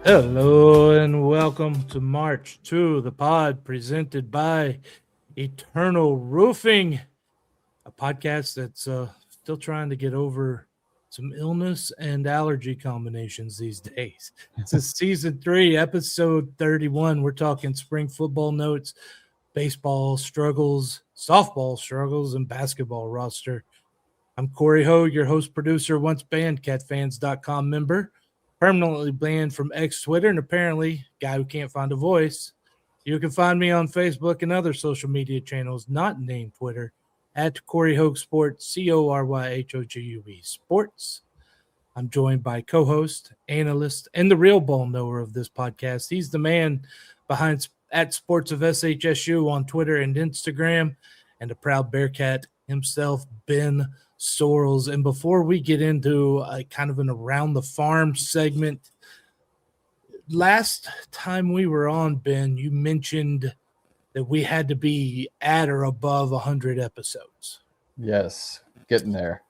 Hello and welcome to March 2, the pod presented by Eternal Roofing, a podcast that's still trying to get over some illness and allergy combinations these days. This is season 3, episode 31. We're talking spring football notes, baseball struggles, softball struggles, and basketball roster. I'm Cory Hogue, your host producer, once banned catfans.com member, permanently banned from X Twitter, and apparently guy who can't find a voice. You can find me on Facebook and other social media channels not named Twitter at Cory Hogue Sports, CORYHOGUE Sports. I'm joined by co-host, analyst, and the real ball knower of this podcast. He's the man behind at Sports of SHSU on Twitter and Instagram, and a proud Bearcat himself, Ben Sorrells. And before we get into a kind of an around the farm segment, last time we were on, Ben, you mentioned that we had to be at or above 100 episodes. Yes, getting there.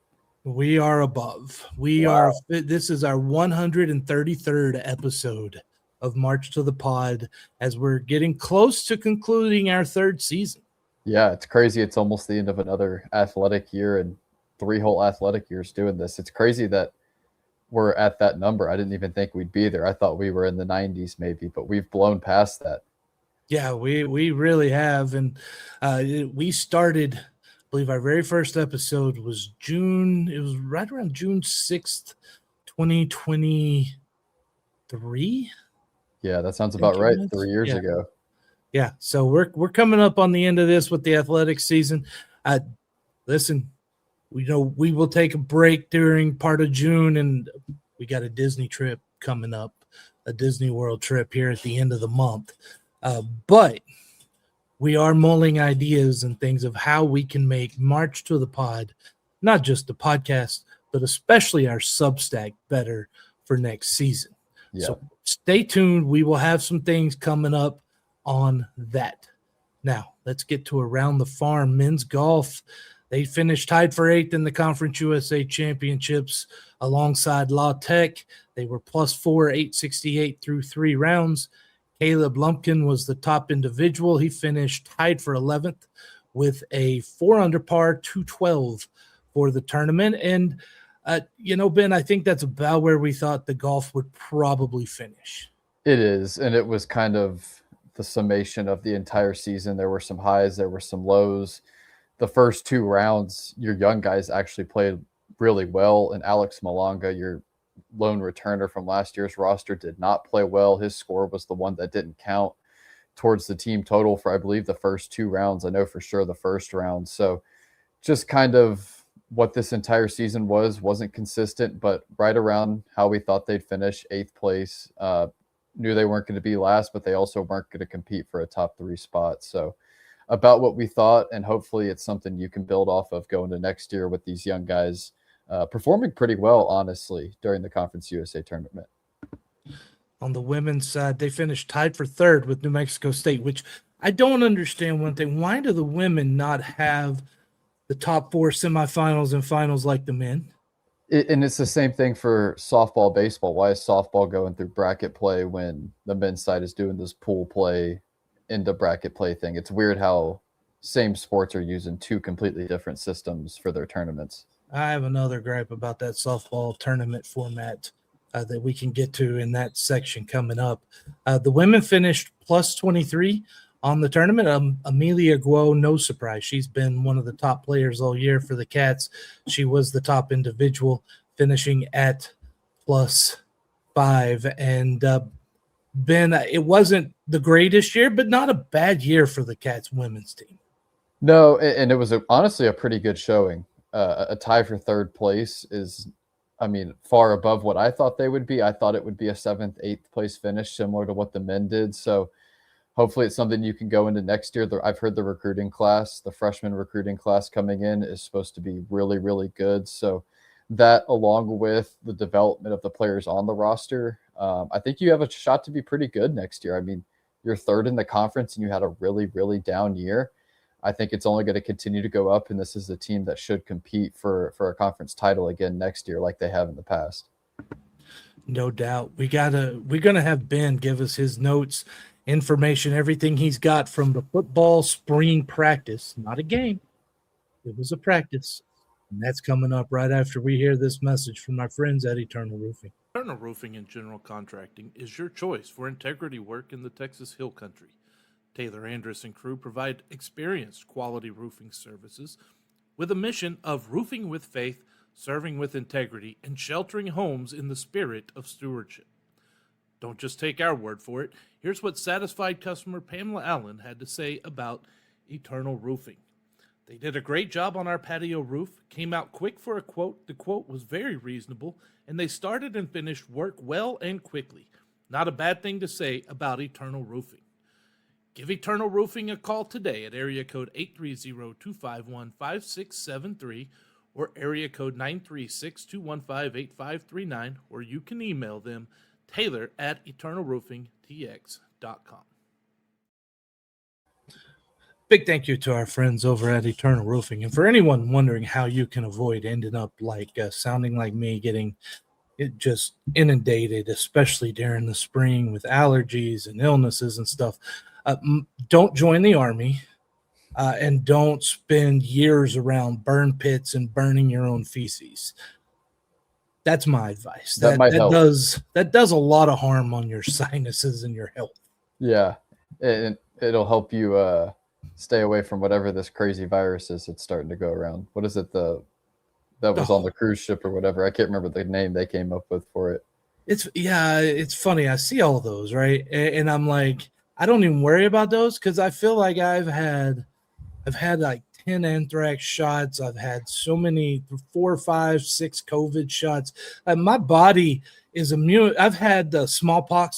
We are above. This is our 133rd episode of March to the Pod as we're getting close to concluding our third season. Yeah, it's crazy. It's almost the end of another athletic year and 3 whole athletic years doing this. It's crazy that we're at that number. I didn't even think we'd be there. I thought we were in the 90s maybe, but we've blown past that. Yeah, we really have. And we started, I believe our very first episode was June. It was right around June 6th, 2023. Yeah, that sounds about right. 3 years ago. Yeah, so we're coming up on the end of this with the athletic season. Listen, we will take a break during part of June, and we got a Disney trip coming up, a Disney World trip here at the end of the month. But we are mulling ideas and things of how we can make March to the Pod, not just the podcast, but especially our Substack better for next season. Yeah. So stay tuned. We will have some things coming up on that. Now, let's get to around the farm. Men's golf, they finished tied for 8th in the Conference USA Championships alongside La Tech. They were +4, 868 through 3 rounds. Caleb Lumpkin was the top individual. He finished tied for 11th with a 4 under par, 212 for the tournament. And, Ben, I think that's about where we thought the golf would probably finish. It is, and it was kind of the summation of the entire season. There were some highs, there were some lows. The first 2 rounds, your young guys actually played really well, and Alex Malanga, your lone returner from last year's roster, did not play well. His score was the one that didn't count towards the team total for, I believe, the first 2 rounds. I know for sure the first round. So just kind of what this entire season wasn't consistent, but right around how we thought they'd finish, 8th place. Knew they weren't going to be last, but they also weren't going to compete for a top 3 spot. So about what we thought, and hopefully it's something you can build off of going to next year with these young guys performing pretty well, honestly, during the Conference USA tournament. On the women's side, they finished tied for 3rd with New Mexico State, which I don't understand one thing. Why do the women not have the top 4 semifinals and finals like the men? And it's the same thing for softball, baseball. Why is softball going through bracket play when the men's side is doing this pool play into bracket play thing? It's weird how same sports are using 2 completely different systems for their tournaments. I have another gripe about that softball tournament format that we can get to in that section coming up. The women finished +23 on the tournament. Amelia Guo, no surprise. She's been one of the top players all year for the Cats. She was the top individual, finishing at +5. And Ben, it wasn't the greatest year, but not a bad year for the Cats women's team. No, and it was honestly a pretty good showing. A tie for 3rd place is, far above what I thought they would be. I thought it would be a 7th, 8th place finish, similar to what the men did. So hopefully it's something you can go into next year. I've heard the recruiting class, the freshman recruiting class coming in is supposed to be really, really good. So that, along with the development of the players on the roster, I think you have a shot to be pretty good next year. You're 3rd in the conference and you had a really, really down year. I think it's only going to continue to go up, and this is a team that should compete for a conference title again next year like they have in the past. No doubt. We're gonna have Ben give us his notes, information, everything he's got from the football spring practice. Not a game. It was a practice. And that's coming up right after we hear this message from our friends at Eternal Roofing. Eternal Roofing and General Contracting is your choice for integrity work in the Texas Hill Country. Taylor Andrus and crew provide experienced quality roofing services with a mission of roofing with faith, serving with integrity, and sheltering homes in the spirit of stewardship. Don't just take our word for it. Here's what satisfied customer Pamela Allen had to say about Eternal Roofing. They did a great job on our patio roof, came out quick for a quote. The quote was very reasonable, and they started and finished work well and quickly. Not a bad thing to say about Eternal Roofing. Give Eternal Roofing a call today at area code 830-251-5673 or area code 936-215-8539, or you can email them taylor@eternalroofingtx.com. Big thank you to our friends over at Eternal Roofing. And for anyone wondering how you can avoid ending up like sounding like me, getting it just inundated, especially during the spring with allergies and illnesses and stuff, don't join the Army and don't spend years around burn pits and burning your own feces. That's my advice. That might help. That does a lot of harm on your sinuses and your health. Yeah, it'll help you stay away from whatever this crazy virus is that's starting to go around. What is it that was on the cruise ship or whatever? I can't remember the name they came up with for it. It's funny. I see all those, right? And I'm like, I don't even worry about those because I feel like I've had like 10 anthrax shots. I've had so many 4, 5, 6 COVID shots. My body is immune. I've had the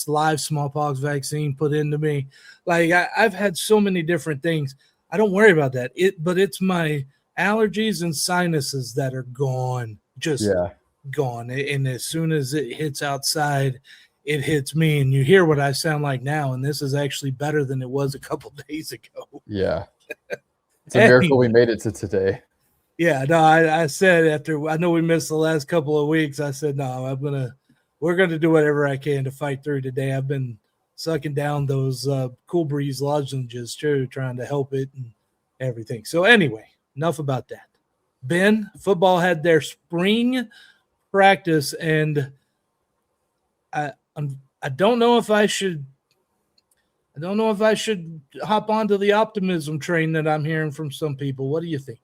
live smallpox vaccine put into me. Like I've had so many different things. I don't worry about that. But it's my allergies and sinuses that are gone, gone. And as soon as it hits outside, it hits me. And you hear what I sound like now. And this is actually better than it was a couple days ago. Yeah. It's a miracle we made it to today. Yeah, no, I said after I know we missed the last couple of weeks, I said, no, we're gonna do whatever I can to fight through today. I've been sucking down those Cool Breeze lozenges too, trying to help it and everything. So anyway, enough about that. Ben, football had their spring practice, and I don't know if I should hop onto the optimism train that I'm hearing from some people. What do you think?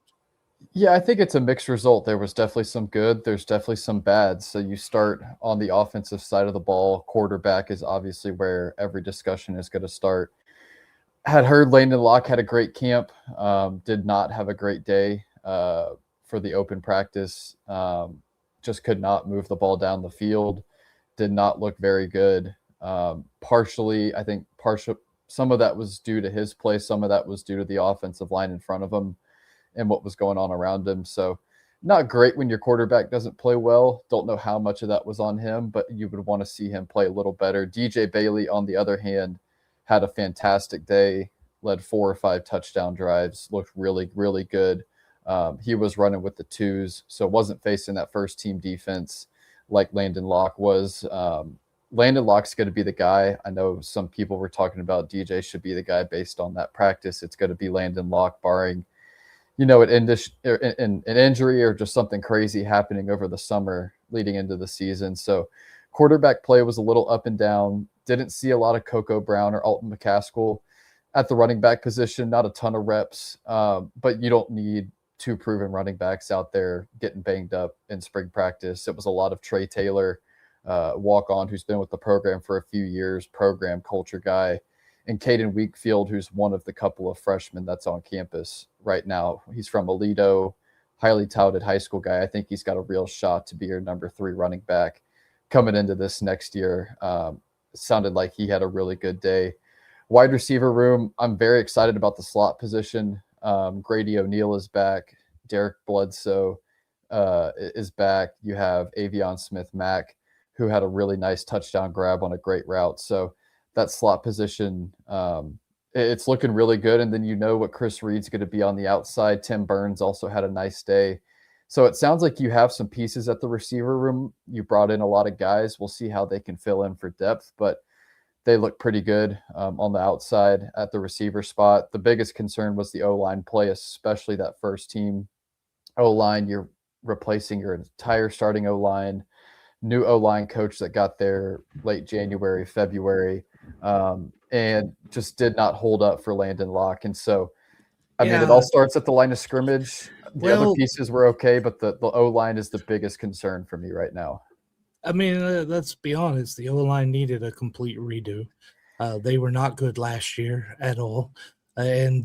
Yeah, I think it's a mixed result. There was definitely some good. There's definitely some bad. So you start on the offensive side of the ball. Quarterback is obviously where every discussion is going to start. Had heard Landon Locke had a great camp. Did not have a great day for the open practice. Just could not move the ball down the field. Did not look very good. Partially, I think some of that was due to his play. Some of that was due to the offensive line in front of him and what was going on around him. So not great when your quarterback doesn't play well. Don't know how much of that was on him, but you would want to see him play a little better. DJ Bailey, on the other hand, had a fantastic day, led 4 or 5 touchdown drives, looked really, really good. He was running with the twos, so wasn't facing that first team defense like Landon Locke was. Landon Locke's going to be the guy. I know some people were talking about DJ should be the guy based on that practice. It's going to be Landon Locke, barring, an injury or just something crazy happening over the summer leading into the season. So quarterback play was a little up and down. Didn't see a lot of Coco Brown or Alton McCaskill at the running back position. Not a ton of reps, but you don't need 2 proven running backs out there getting banged up in spring practice. It was a lot of Trey Taylor, walk-on, who's been with the program for a few years, program culture guy, and Caden Weekfield, who's one of the couple of freshmen that's on campus right now. He's from Aledo, highly touted high school guy. I think he's got a real shot to be your number 3 running back coming into this next year. Sounded like he had a really good day. Wide receiver room, I'm very excited about the slot position. Grady O'Neill is back. Derek Bledsoe is back. You have Avion Smith-Mack, who had a really nice touchdown grab on a great route. So that slot position, it's looking really good. And then what Chris Reed's going to be on the outside. Tim Burns also had a nice day. So it sounds like you have some pieces at the receiver room. You brought in a lot of guys. We'll see how they can fill in for depth, but they look pretty good on the outside at the receiver spot. The biggest concern was the O-line play, especially that first team O-line. You're replacing your entire starting O-line, new O-line coach that got there late January, February, and just did not hold up for Landon Locke. And so, I mean, it all starts at the line of scrimmage. The other pieces were okay, but the O-line is the biggest concern for me right now. I mean, let's be honest. The O-line needed a complete redo. They were not good last year at all. And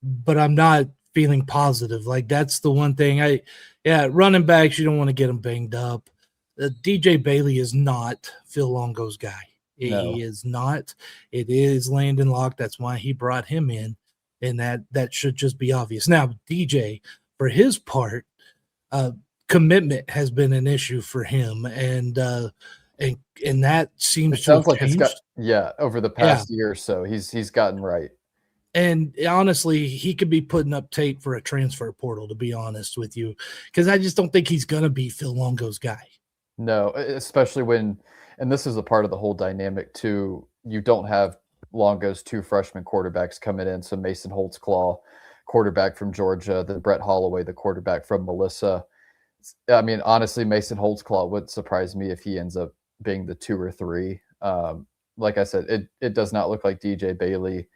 but I'm not feeling positive. Like, that's the one thing. Running backs, you don't want to get them banged up. DJ Bailey is not Phil Longo's guy. No. He is not. It is Landon Locke. That's why he brought him in, and that should just be obvious. Now, DJ, for his part, commitment has been an issue for him, and that seems it sounds to like changed. Over the past year or so, he's gotten right. And honestly, he could be putting up tape for a transfer portal, to be honest with you, because I just don't think he's going to be Phil Longo's guy. No, especially when, and this is a part of the whole dynamic too, you don't have Longo's two freshman quarterbacks coming in. So Mason Holtzclaw, quarterback from Georgia, then Brett Holloway, the quarterback from Melissa. I mean, honestly, Mason Holtzclaw would surprise me if he ends up being the 2 or 3. Like I said, it does not look like DJ Bailey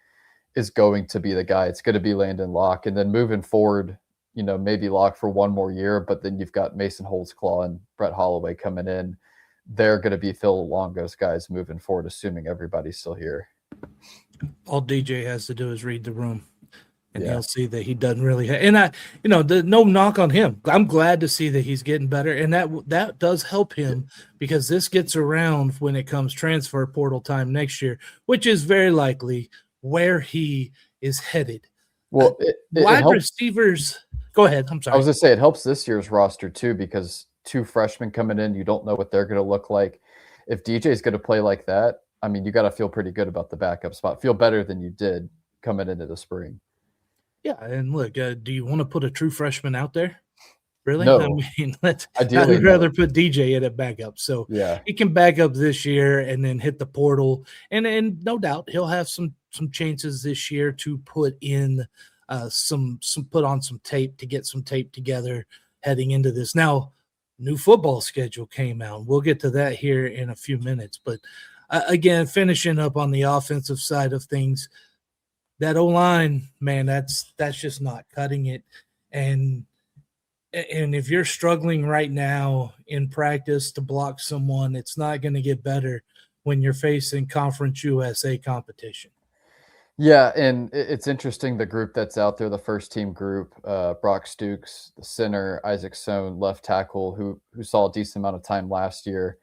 is going to be the guy. It's going to be Landon Locke. And then moving forward, maybe Locke for one more year, but then you've got Mason Holtzclaw and Brett Holloway coming in. They're going to be Phil Longo's guys moving forward, assuming everybody's still here. All DJ has to do is read the room, and he'll see that he doesn't really have, and no knock on him. I'm glad to see that he's getting better, and that does help him, because this gets around when it comes transfer portal time next year, which is very likely where he is headed. Well, wide receivers. Go ahead. I'm sorry. I was going to say it helps this year's roster too, because 2 freshmen coming in, you don't know what they're going to look like. If DJ is going to play like that, I mean, you got to feel pretty good about the backup spot. Feel better than you did coming into the spring. Yeah, and look, do you want to put a true freshman out there? Really? No. I mean, Ideally, I'd rather put DJ in at backup. So he can back up this year and then hit the portal. And no doubt he'll have some chances this year to put in put on some tape, to get some tape together heading into this. Now, new football schedule came out. We'll get to that here in a few minutes. But again, finishing up on the offensive side of things, that O-line, man, that's just not cutting it. And if you're struggling right now in practice to block someone, it's not going to get better when you're facing Conference USA competition. Yeah, and it's interesting, the group that's out there, the first team group, Brock Stukes, the center, Isaac Sohn, left tackle, who saw a decent amount of time last year,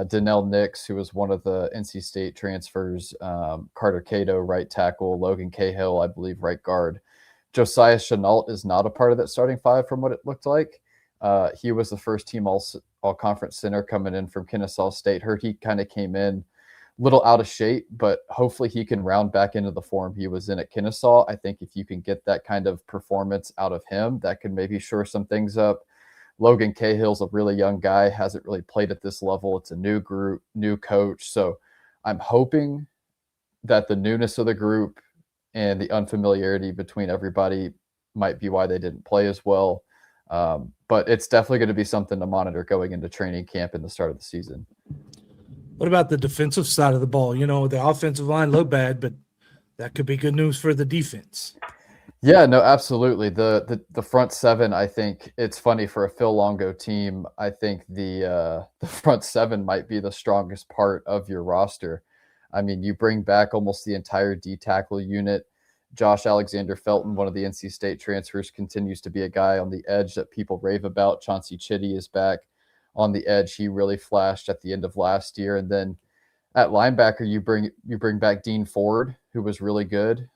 Donnell Nix, who was one of the NC State transfers, Carter Cato, right tackle, Logan Cahill, I believe, right guard. Josiah Chenault is not a part of that starting 5 from what it looked like. He was the first team all-conference center coming in from Kennesaw State. Heard he kind of came in a little out of shape, but hopefully he can round back into the form he was in at Kennesaw. I think if you can get that kind of performance out of him, that could maybe shore some things up. Logan Cahill's a really young guy, hasn't really played at this level. It's a new group, new coach. So I'm hoping that the newness of the group and the unfamiliarity between everybody might be why they didn't play as well. But it's definitely going to be something to monitor going into training camp in the start of the season. What about the defensive side of the ball? The offensive line looked bad, but that could be good news for the defense. Yeah, no, absolutely. The front 7, I think it's funny for a Phil Longo team. I think the front 7 might be the strongest part of your roster. I mean, you bring back almost the entire D tackle unit. Josh Alexander Felton, one of the NC State transfers, continues to be a guy on the edge that people rave about. Chauncey Chitty is back on the edge. He really flashed at the end of last year. And then at linebacker, you bring back Dean Ford, who was really good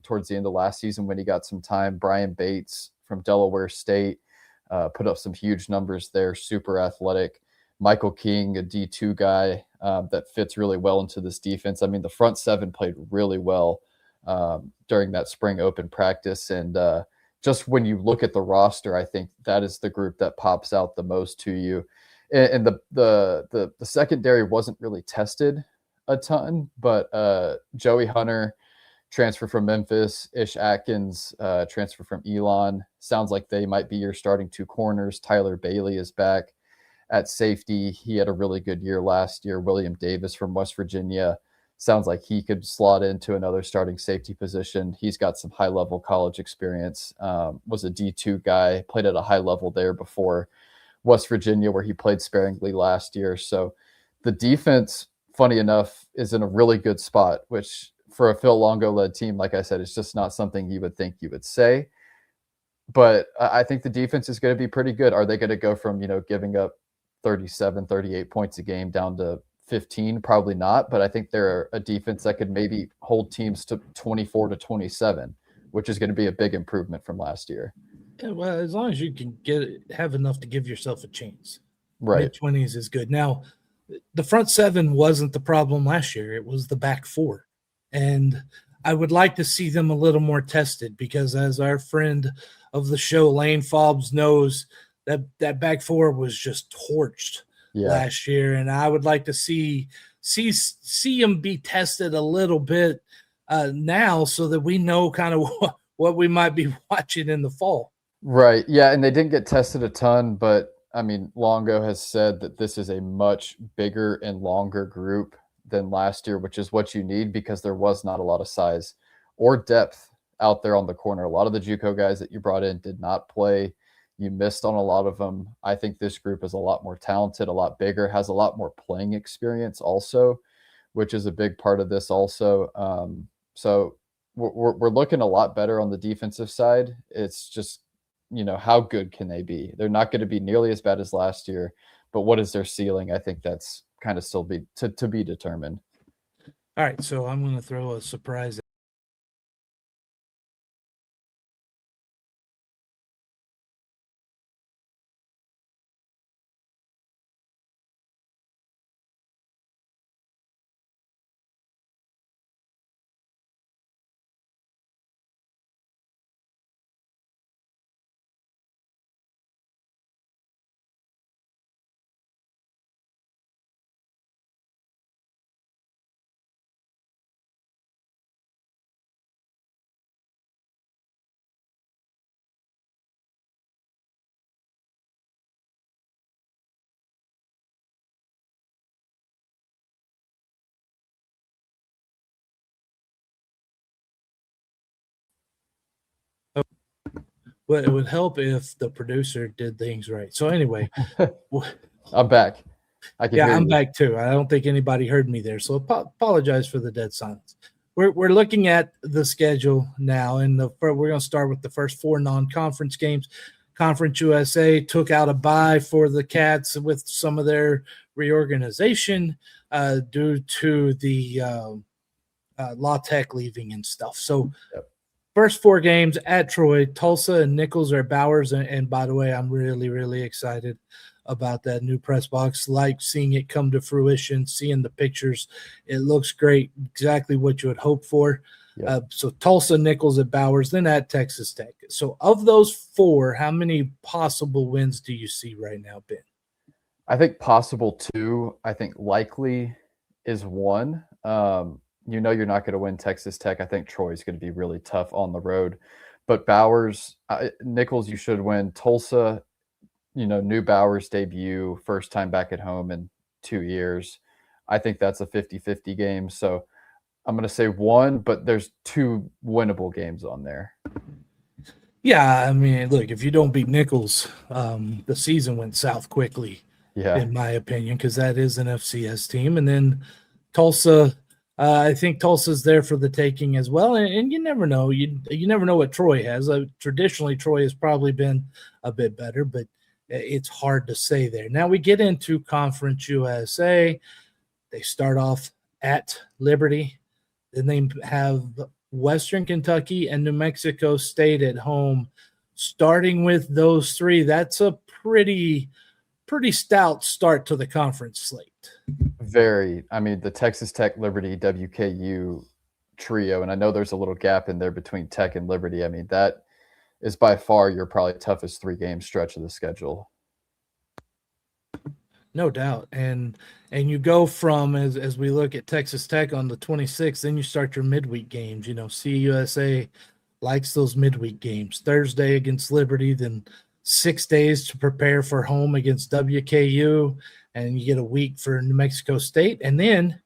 towards the end of last season when he got some time. Brian Bates from Delaware State put up some huge numbers there, super athletic. Michael King, a D2 guy that fits really well into this defense. I mean, the front 7 played really well during that spring open practice. And just when you look at the roster, I think that is the group that pops out the most to you. And the secondary wasn't really tested a ton, but Joey Hunter, transfer from Memphis, Ish Atkins, transfer from Elon. Sounds like they might be your starting two corners. Tyler Bailey is back at safety. He had a really good year last year. William Davis from West Virginia. Sounds like he could slot into another starting safety position. He's got some high-level college experience, was a D2 guy, played at a high level there before West Virginia, where he played sparingly last year. So the defense, funny enough, is in a really good spot, which for a Phil Longo-led team, like I said, it's just not something you would think you would say. But I think the defense is going to be pretty good. Are they going to go from, giving up 37, 38 points a game down to 15? Probably not. But I think they're a defense that could maybe hold teams to 24 to 27, which is going to be a big improvement from last year. Yeah, well, as long as you can have enough to give yourself a chance. Right. Mid-20s is good. Now, the front seven wasn't the problem last year. It was the back four. And I would like to see them a little more tested because, as our friend of the show, Lane Fobbs, knows, that back four was just torched last year. And I would like to see them be tested a little bit now so that we know kind of what we might be watching in the fall. Right. Yeah. And they didn't get tested a ton, but I mean, Longo has said that this is a much bigger and longer group than last year, which is what you need because there was not a lot of size or depth out there on the corner. A lot of the JUCO guys that you brought in did not play. You missed on a lot of them. I think this group is a lot more talented, a lot bigger, has a lot more playing experience also, which is a big part of this also. So we're looking a lot better on the defensive side. It's just, how good can they be? They're not going to be nearly as bad as last year, but what is their ceiling? I think that's kind of still to be determined. All right, so I'm going to throw a surprise. But it would help if the producer did things right. So anyway, I'm back. I'm back too. I don't think anybody heard me there. So apologize for the dead silence. We're looking at the schedule now, and we're going to start with the first four non-conference games. Conference USA took out a bye for the Cats with some of their reorganization due to the La Tech leaving and stuff. So first four games at Troy, Tulsa and Nichols or Bowers. And by the way, I'm really, really excited about that new press box, like seeing it come to fruition, seeing the pictures. It looks great, exactly what you would hope for. So Tulsa, Nichols at Bowers, then at Texas Tech. So of those four, how many possible wins do you see right now, Ben? I think possible 2. I think likely is 1. You're not going to win Texas Tech. I think Troy's going to be really tough on the road. But Bowers, Nichols, you should win. Tulsa, new Bowers debut, first time back at home in 2 years. I think that's a 50-50 game. So I'm going to say 1, but there's 2 winnable games on there. Yeah, I mean, look, if you don't beat Nichols, the season went south quickly, in my opinion, because that is an FCS team. And then Tulsa, I think Tulsa's there for the taking as well. And you never know. You never know what Troy has. Traditionally, Troy has probably been a bit better, but it's hard to say there. Now we get into Conference USA. They start off at Liberty. Then they have Western Kentucky and New Mexico State at home. Starting with those 3, that's a pretty stout start to the conference slate. Very. I mean, the Texas Tech, Liberty, WKU trio, and I know there's a little gap in there between Tech and Liberty. I mean, that is by far your probably toughest 3-game stretch of the schedule. No doubt. And you go from, as we look at Texas Tech on the 26th, then you start your midweek games. CUSA likes those midweek games. Thursday against Liberty, then 6 days to prepare for home against WKU, and you get a week for New Mexico State. And then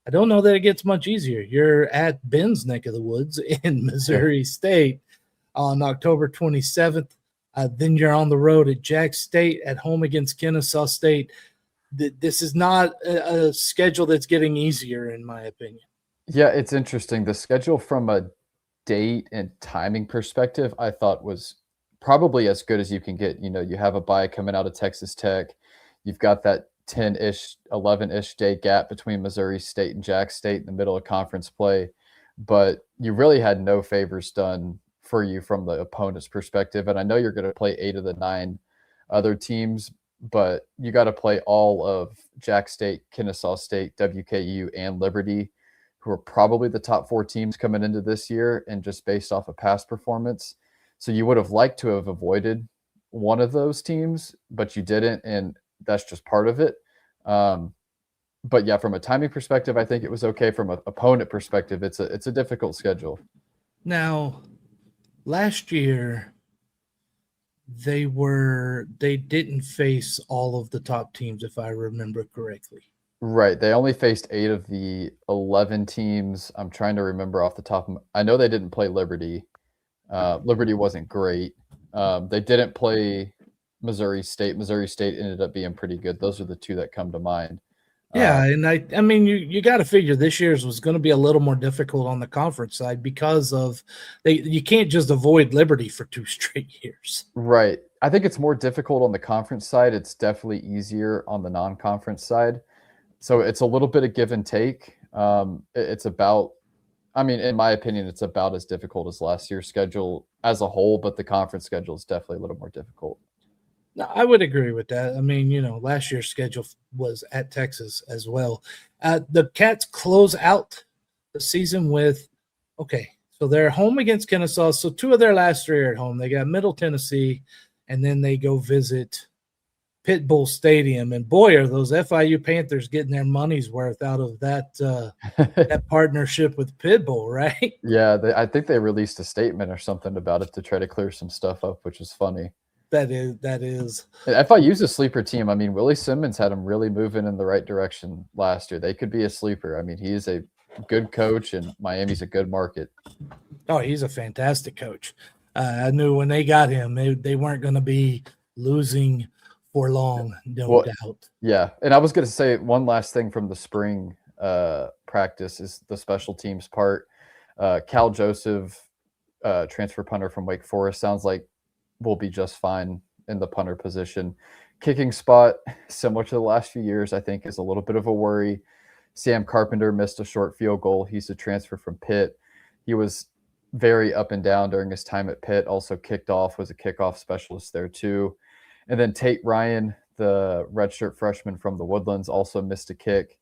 I don't know that it gets much easier. You're at Ben's neck of the woods in Missouri State on October 27th. Then you're on the road at Jack State, at home against Kennesaw State. This is not a schedule that's getting easier, in my opinion. Yeah, it's interesting. The schedule from a date and timing perspective, I thought was probably as good as you can get. You have a bye coming out of Texas Tech. You've got that 10-ish, 11-ish day gap between Missouri State and Jack State in the middle of conference play. But you really had no favors done for you from the opponent's perspective. And I know you're going to play 8 of the 9 other teams, but you got to play all of Jack State, Kennesaw State, WKU, and Liberty, who are probably the top 4 teams coming into this year, and just based off of past performance. So you would have liked to have avoided one of those teams, but you didn't, and that's just part of it. But yeah, from a timing perspective, I think it was okay. From an opponent perspective, it's a difficult schedule. Now, last year, they didn't face all of the top teams, if I remember correctly. Right. They only faced 8 of the 11 teams. I'm trying to remember off the top. I know they didn't play Liberty. Liberty wasn't great. They didn't play Missouri State. Missouri State ended up being pretty good. Those are the 2 that come to mind. Yeah, and I mean, you got to figure this year's was going to be a little more difficult on the conference side because of you can't just avoid Liberty for 2 straight years. Right. I think it's more difficult on the conference side. It's definitely easier on the non-conference side. So it's a little bit of give and take. It's about, I mean, in my opinion, it's about as difficult as last year's schedule as a whole, but the conference schedule is definitely a little more difficult. No, I would agree with that. I mean, last year's schedule was at Texas as well. The Cats close out the season with, so they're home against Kennesaw. So 2 of their last 3 are at home. They got Middle Tennessee, and then they go visit Pit Bull Stadium. And boy, are those FIU Panthers getting their money's worth out of that that partnership with Pit Bull, right? Yeah, I think they released a statement or something about it to try to clear some stuff up, which is funny. That is. FIU's a sleeper team. I mean, Willie Simmons had them really moving in the right direction last year. They could be a sleeper. I mean, he is a good coach, and Miami's a good market. Oh, he's a fantastic coach. I knew when they got him, they weren't going to be losing for long, no doubt. Yeah, and I was going to say one last thing from the spring practice is the special teams part. Cal Joseph, transfer punter from Wake Forest, sounds like will be just fine in the punter position. Kicking spot, similar to the last few years, I think is a little bit of a worry. Sam Carpenter missed a short field goal. He's a transfer from Pitt. He was very up and down during his time at Pitt, also kicked off, was a kickoff specialist there too. And then Tate Ryan, the redshirt freshman from the Woodlands, also missed a kick.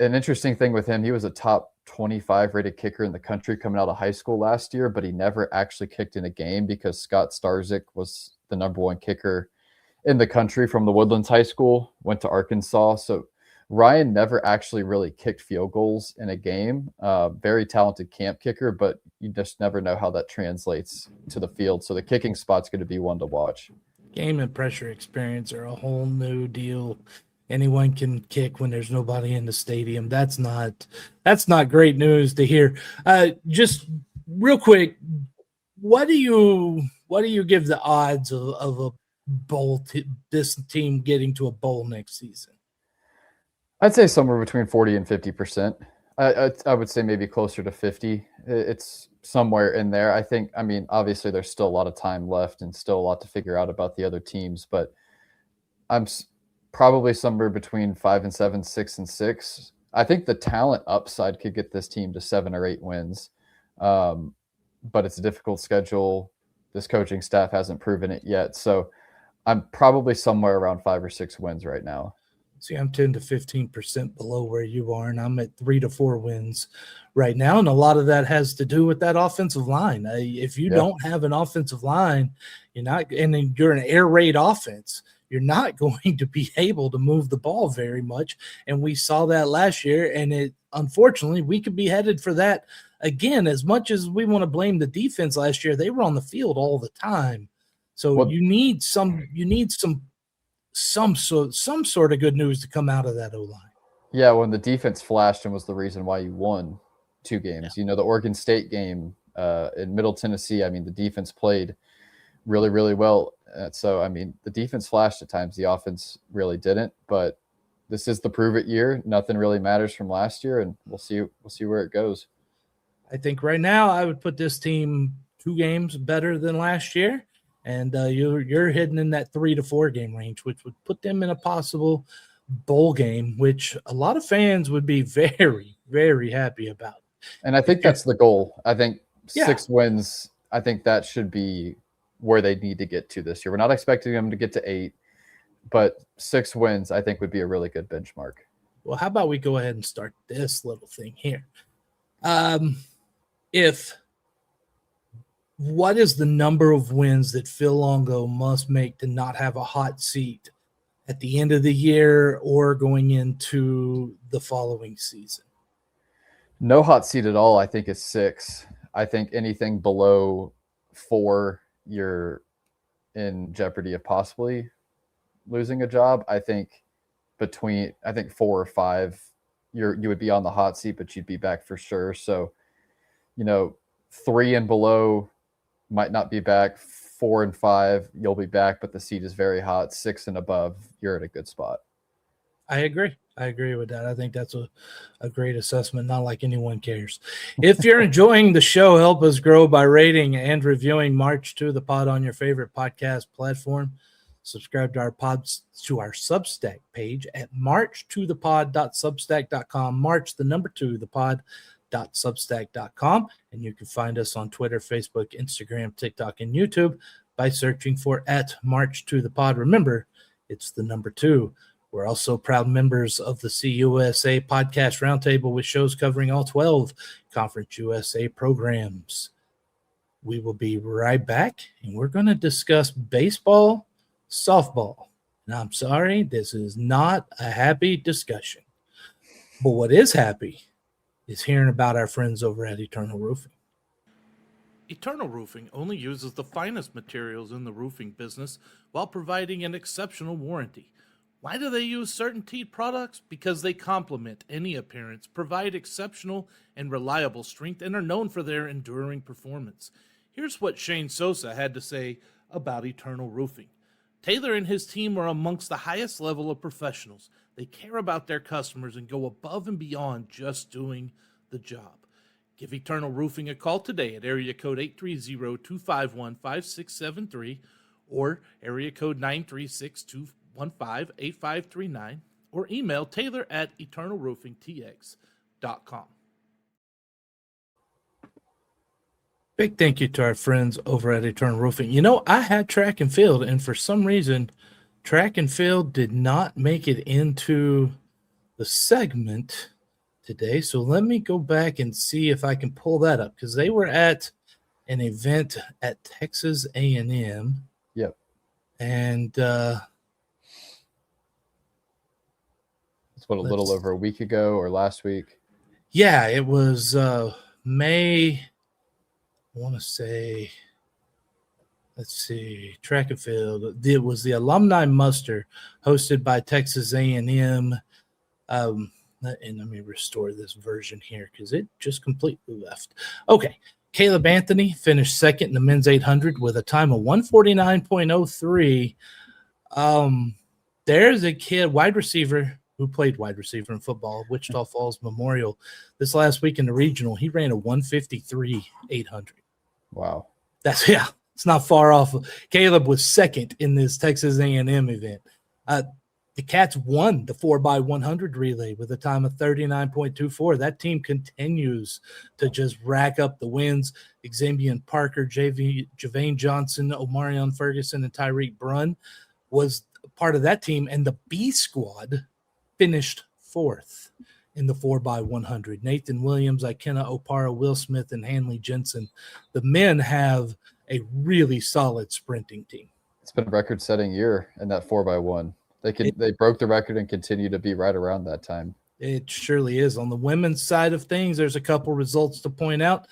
An interesting thing with him, he was a top 25 rated kicker in the country coming out of high school last year, but he never actually kicked in a game because Scott Starzik was the number 1 kicker in the country from the Woodlands High School, went to Arkansas. So Ryan never actually really kicked field goals in a game. Very talented camp kicker, but you just never know how that translates to the field. So the kicking spot's going to be one to watch. Game and pressure experience are a whole new deal. Anyone can kick when there's nobody in the stadium. That's not great news to hear. Just real quick, what do you give the odds of a bowl this team getting to a bowl next season? I'd say somewhere between 40 and 50%. I would say maybe closer to 50. It's somewhere in there. I mean, obviously there's still a lot of time left and still a lot to figure out about the other teams, but I'm probably somewhere between 5 and 7, 6 and 6. I think the talent upside could get this team to 7 or 8 wins. But it's a difficult schedule. This coaching staff hasn't proven it yet. So I'm probably somewhere around 5 or 6 wins right now. See, I'm 10 to 15% below where you are, and I'm at 3 to 4 wins right now. And a lot of that has to do with that offensive line. If you don't have an offensive line, you're not, and then you're an air raid offense, you're not going to be able to move the ball very much. And we saw that last year, and unfortunately, we could be headed for that again. As much as we want to blame the defense last year, they were on the field all the time. So you need some sort of good news to come out of that O-line. Yeah, when the defense flashed and was the reason why you won 2 games. The Oregon State game in Middle Tennessee, I mean, the defense played really, really well. So, I mean, the defense flashed at times. The offense really didn't. But this is the prove-it year. Nothing really matters from last year, and we'll see where it goes. I think right now I would put this team 2 games better than last year. And you're hidden in that 3 to 4 game range, which would put them in a possible bowl game, which a lot of fans would be very, very happy about. And I think that's the goal. I think 6 wins, I think that should be where they need to get to this year. We're not expecting them to get to 8, but 6 wins, I think, would be a really good benchmark. Well, how about we go ahead and start this little thing here? What is the number of wins that Phil Longo must make to not have a hot seat at the end of the year or going into the following season? No hot seat at all, I think, is 6. I think anything below 4, you're in jeopardy of possibly losing a job. I think 4 or 5, you would be on the hot seat, but you'd be back for sure. So, 3 and below might not be back. 4 and 5, you'll be back, but the seat is very hot. 6 and above, you're at a good spot. I agree with that. I think that's a great assessment. Not like anyone cares. If you're enjoying the show, help us grow by rating and reviewing March to the Pod on your favorite podcast platform. Subscribe to our Substack page at marchtothepod.substack.com. March the number 2 the pod.substack.com. And you can find us on Twitter, Facebook, Instagram, TikTok, and YouTube by searching for @MarchToThePod. Remember, it's the number 2. We're also proud members of the CUSA Podcast Roundtable with shows covering all 12 Conference USA programs. We will be right back, and we're going to discuss baseball, softball. And I'm sorry, this is not a happy discussion. But what is happy is hearing about our friends over at Eternal Roofing. Eternal Roofing only uses the finest materials in the roofing business while providing an exceptional warranty. Why do they use CertainTeed products? Because they complement any appearance, provide exceptional and reliable strength, and are known for their enduring performance. Here's what Shane Sosa had to say about Eternal Roofing. Taylor and his team are amongst the highest level of professionals. They care about their customers and go above and beyond just doing the job. Give Eternal Roofing a call today at area code 830-251-5673 or area code 936-215-8539 or email Taylor at eternalroofingtx.com. Big thank you to our friends over at Eternal Roofing. I had track and field, and for some reason, track and field did not make it into the segment today. So let me go back and see if I can pull that up, because they were at an event at Texas A&M. Yep. And it's a little over a week ago or last week. Yeah, it was May. I want to say, let's see, track and field. It was the alumni muster hosted by Texas A&M. And let me restore this version here because it just completely left. Okay. Caleb Anthony finished second in the men's 800 with a time of 149.03. There's a kid, wide receiver, who played wide receiver in football, Wichita Falls Memorial. This last week in the regional, he ran a 153.800. Wow. It's not far off. Caleb was second in this Texas A&M event. The Cats won the 4x100 relay with a time of 39.24. That team continues to just rack up the wins. Xavier Parker, Javane Johnson, Omarion Ferguson, and Tyreek Brunn was part of that team. And the B squad finished fourth in the 4x100. Nathan Williams, Ikenna Opara, Will Smith, and Hanley Jensen. The men have a really solid sprinting team. It's been a record-setting year in that 4x1. They broke the record and continue to be right around that time. It surely is. On the women's side of things, there's a couple results to point out.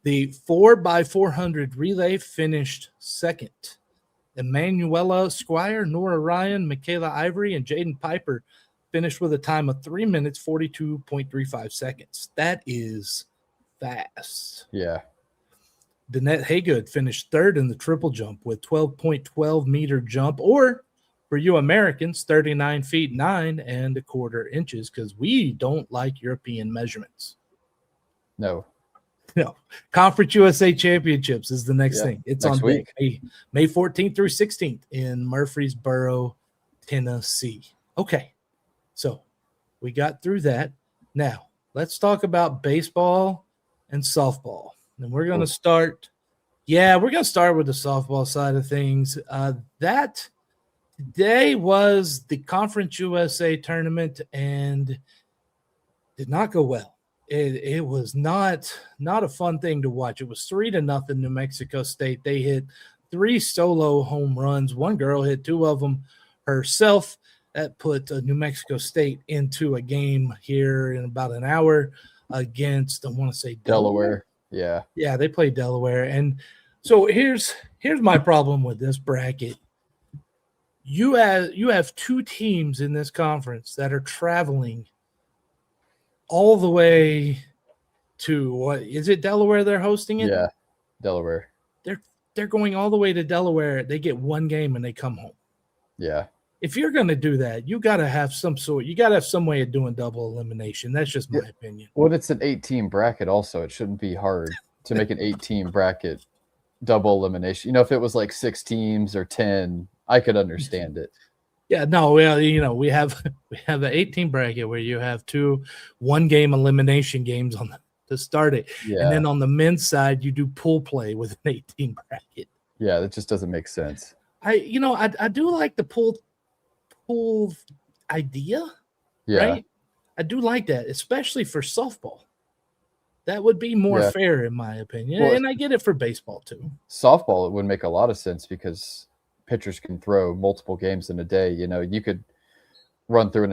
The 4x400 relay finished second. Emanuela Squire, Nora Ryan, Michaela Ivory, and Jaden Piper finished with a time of 3 minutes, 42.35 seconds. That is fast. Yeah. Danette Haygood finished third in the triple jump with 12.12 meter jump, or for you Americans, 39 feet 9 and a quarter inches, because we don't like European measurements. No. Conference USA Championships is the next thing. It's next on week. May 14th through 16th in Murfreesboro, Tennessee. Okay, so we got through that. Now, let's talk about baseball and softball. And we're going to start with the softball side of things. That today was the Conference USA tournament and did not go well. It was not a fun thing to watch. It was 3-0 New Mexico State. They hit 3 solo home runs. One girl hit 2 of them herself. That put New Mexico State into a game here in about an hour against, I want to say Delaware. Yeah. Yeah, they played Delaware. And so here's my problem with this bracket. You have 2 teams in this conference that are traveling all the way to, what is it, Delaware they're hosting it? Yeah, Delaware. They're going all the way to Delaware. They get 1 game and they come home. Yeah. If you're going to do that, you got to have some way of doing double elimination. That's just my opinion. Well, it's an 8-team bracket also. It shouldn't be hard to make an 8-team bracket double elimination. If it was like 6 teams or 10, I could understand it. Yeah, no, well, we have an 8-team bracket where you have 2 1-game elimination games to start it. Yeah. And then on the men's side, you do pool play with an 8-team bracket. Yeah, that just doesn't make sense. I do like the pool idea. Yeah. Right? I do like that, especially for softball. That would be more fair, in my opinion. Well, and I get it for baseball, too. Softball, it would make a lot of sense because pitchers can throw multiple games in a day. You could run through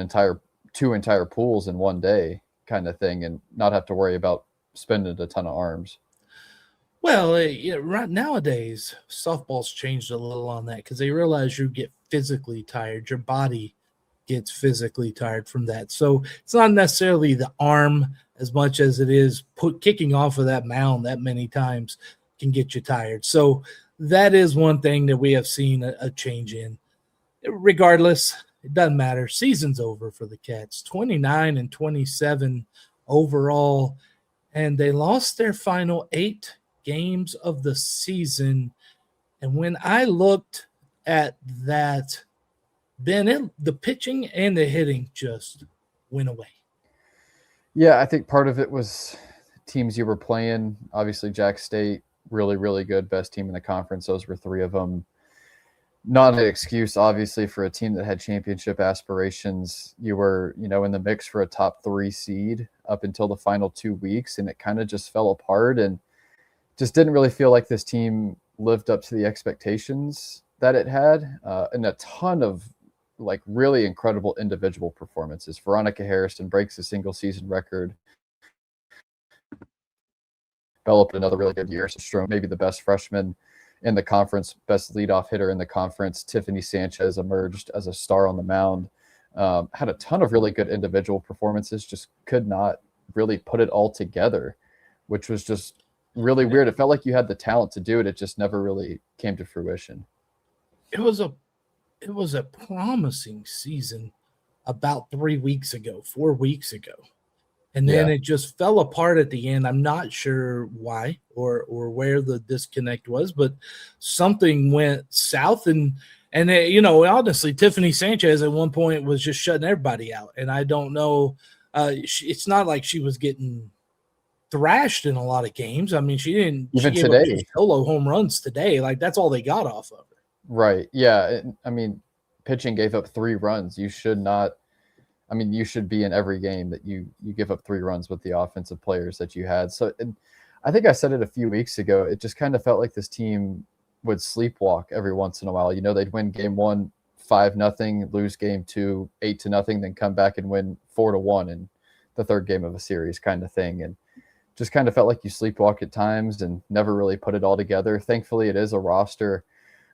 2 entire pools in one day kind of thing and not have to worry about spending a ton of arms. Well, right nowadays, softball's changed a little on that because they realize you get physically tired. Your body gets physically tired from that. So it's not necessarily the arm as much as it is kicking off of that mound that many times can get you tired. So that is one thing that we have seen a change in. Regardless, it doesn't matter. Season's over for the Cats. 29-27 overall, and they lost their final 8 games of the season. And when I looked at that, Ben, the pitching and the hitting just went away. Yeah, I think part of it was teams you were playing. Obviously, Jack State, really, really good, best team in the conference. Those were 3 of them. Not an excuse, obviously, for a team that had championship aspirations. You were, in the mix for a top 3 seed up until the final 2 weeks, and it kind of just fell apart and just didn't really feel like this team lived up to the expectations that it had. And a ton of really incredible individual performances. Veronica Harrison breaks the single season record. Developed another really good year. So maybe the best freshman in the conference, best leadoff hitter in the conference. Tiffany Sanchez emerged as a star on the mound. Had a ton of really good individual performances, just could not really put it all together, which was just really weird. It felt like you had the talent to do it. It just never really came to fruition. It was a promising season about 4 weeks ago. And then it just fell apart at the end. I'm not sure why or where the disconnect was, but something went south. And honestly, Tiffany Sanchez at one point was just shutting everybody out. And I don't know. It's not like she was getting thrashed in a lot of games. I mean, she didn't. Even she today. gave up 2 solo home runs today. That's all they got off of her. Right. Yeah. I mean, pitching gave up 3 runs. You should not I mean, you should be in every game that you give up 3 runs with the offensive players that you had. So I think I said it a few weeks ago. It just kind of felt like this team would sleepwalk every once in a while. They'd win game 1 5-0, lose game 2 8-0, then come back and win 4-1 in the third game of a series, kind of thing. And just kind of felt like you sleepwalk at times and never really put it all together. Thankfully, it is a roster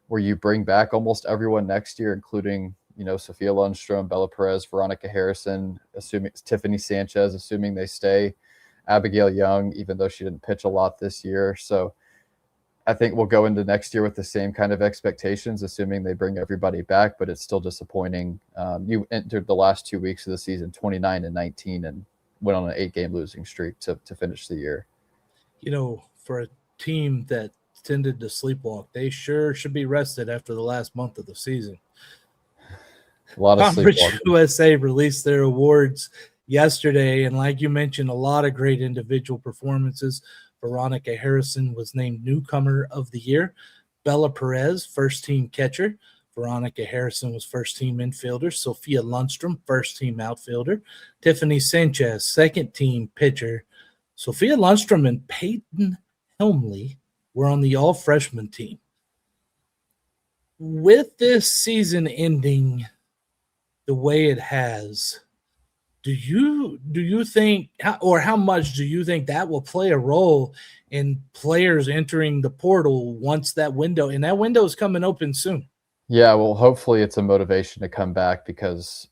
where you bring back almost everyone next year, including Sophia Lundstrom, Bella Perez, Veronica Harrison, assuming Tiffany Sanchez, assuming they stay, Abigail Young, even though she didn't pitch a lot this year. So I think we'll go into next year with the same kind of expectations, assuming they bring everybody back, but it's still disappointing. You entered the last 2 weeks of the season 29-19 and went on an 8-game losing streak to finish the year. For a team that tended to sleepwalk, they sure should be rested after the last month of the season. A lot of Conference sleepwalking. USA released their awards yesterday, and like you mentioned, a lot of great individual performances. Veronica Harrison was named Newcomer of the Year. Bella Perez, first-team catcher. Veronica Harrison was first-team infielder. Sophia Lundstrom, first-team outfielder. Tiffany Sanchez, second-team pitcher. Sophia Lundstrom and Peyton Helmley were on the all-freshman team. With this season ending the way it has, do you think, or how much do you think that will play a role in players entering the portal once that window is coming open soon? Yeah, well, hopefully it's a motivation to come back because